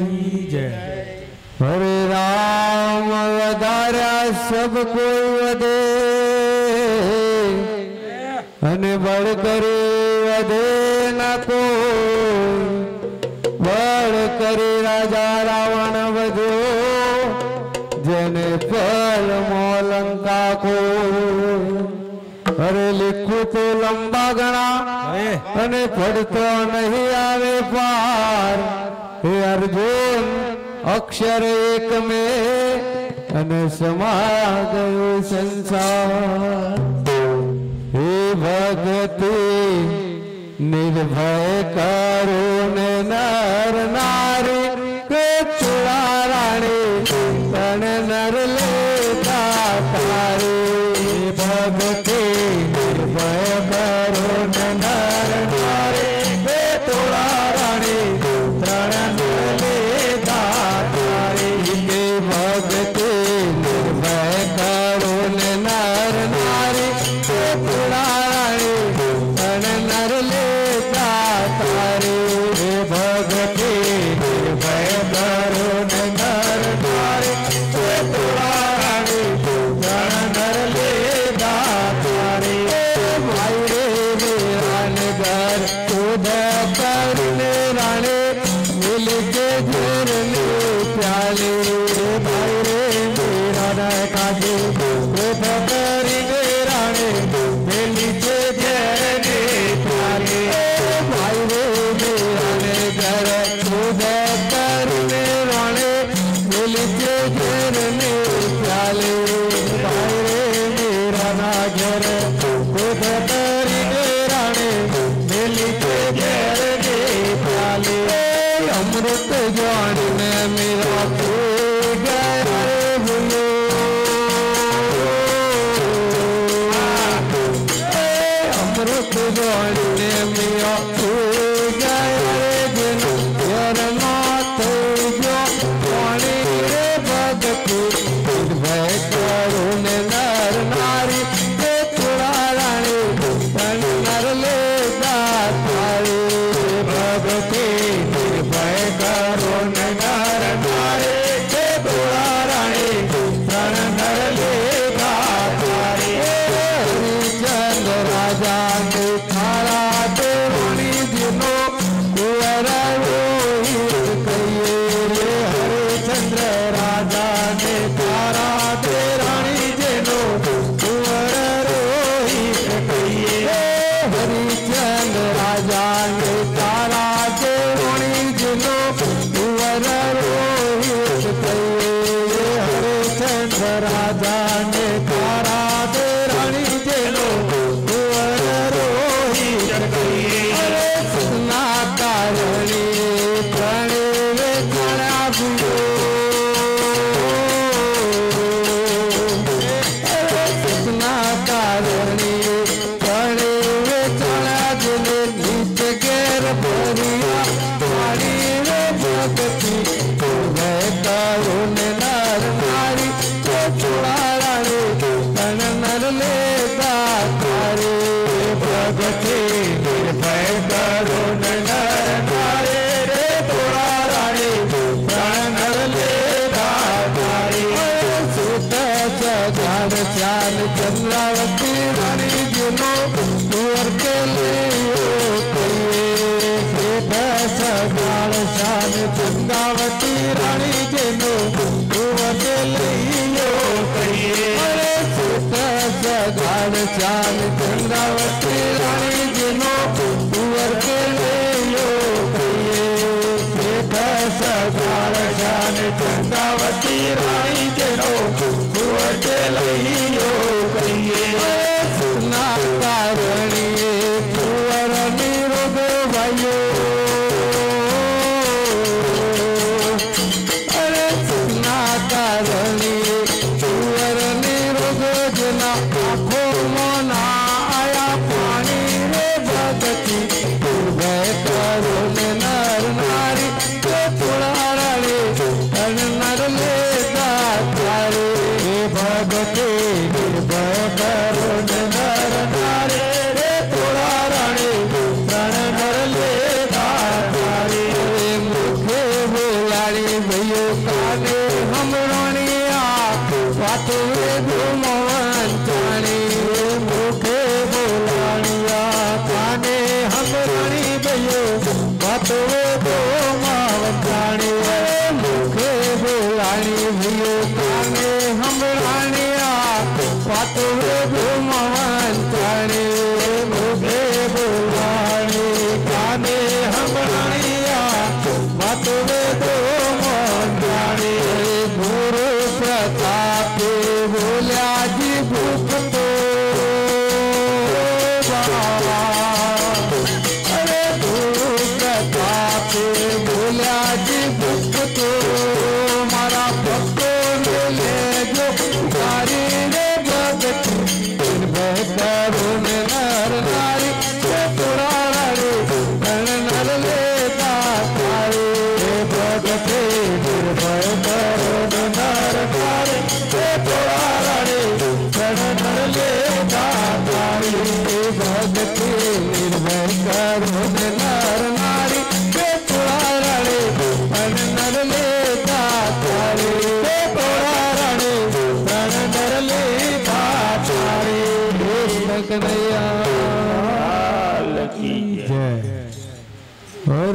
की जय। हरे राम वधार्या सब कोई वधे अने बड़ करे वधे न कोई बड़ करे राजा रावण वधो जेने पल मोलंका को। अरे लिखू तो लंबा गणा अने पढ़तो नहीं आवे पार। हे अर्जुन अक्षर एक में अने समा गयो संसार। हे भगति निर्भय करो ने नर नारी के चुड़ा राणी तन नर लेता तारे। भगति निर्भय करो ने नर नारी के चुड़ा राणी तन नर लेता तारे। भगति निर्भय करो ने नर नारी के चुड़ा राणी तन नर लेता तारे। भगति निर्भय करो ने नर नारी के चुड़ा राणी तन नर लेता तारे। भाई रे मेरा नगर खुद करने राणे मिल के घेरने प्याले। भाई रे मेरा नकाजे खुद करने राणे मिल के घेरने प्याले। भाई रे मेरा नगर खुद करने राणे मिल के घेरने प्याले। भाई रे मेरा नगर खुद करने राणे मिल के घेरने प्याले। अमृत ज्वान में मेरा खो गया रे भूलो। अमृत ज्वान में मेरा खो गया रे जनो यार नाथ जो वाणी रे भगति निर्भय करो ने नर नारी के चुड़ा राणी तन नर लेता तारे। भगति निर्भय करो ने नर नारी के चुड़ा राणी तन नर लेता तारे। हरिचंद्र राजा ने थारा देवनी जिनो कुंवर रोहित कहिए। हरिचंद्र राजा ने थारा देवनी जिनो कुंवर रोहित कहिए। हरिचंद्र राजा ने थारा देवनी जिनो कुंवर रोहित कहिए। हरिचंद्र राजा ने थारा देवनी जिनो कुंवर रोहित कहिए। सुना कारणी प्रणवे गणा भूलो। सुना कारणी प्रणवे गणा भूलो। नीच घेर भरिया पानी रे भगति निर्भय करो ने नर नारी के चुड़ा राणी तन नर लेता तारे। भगति निर्भय करो ने नर नारी रे चुड़ा राणी तन नर लेता तारे। सुत सजान चाल चंद्रावती रानी जिनो कुंवर के लिए कहिए। सजान शान चंद्रावती रानी जिनो कुंवर के लिए कहिए। सुत सजान चाल चंद्रावती रानी जिनो कुंवर के लिए कहिए। सजान शान चंद्रावती रानी जिनो कुंवर के लिए कहिए। सुना कारणी कुंवर निरोध भयो। बोलिया जी भक्त तो मारा भक्तो ने ले जो तारी रे भगती निर्भय करो नर नारी तोड़ा रे नर लेता तारी भगते निर्भय करो नर नारी तोड़ा रे नर लेता तारी भगते निर्भय करो नर नारी तोड़ा रे नर लेता तारी तोड़ा रे नर लेता तारी कन्हैया की जय।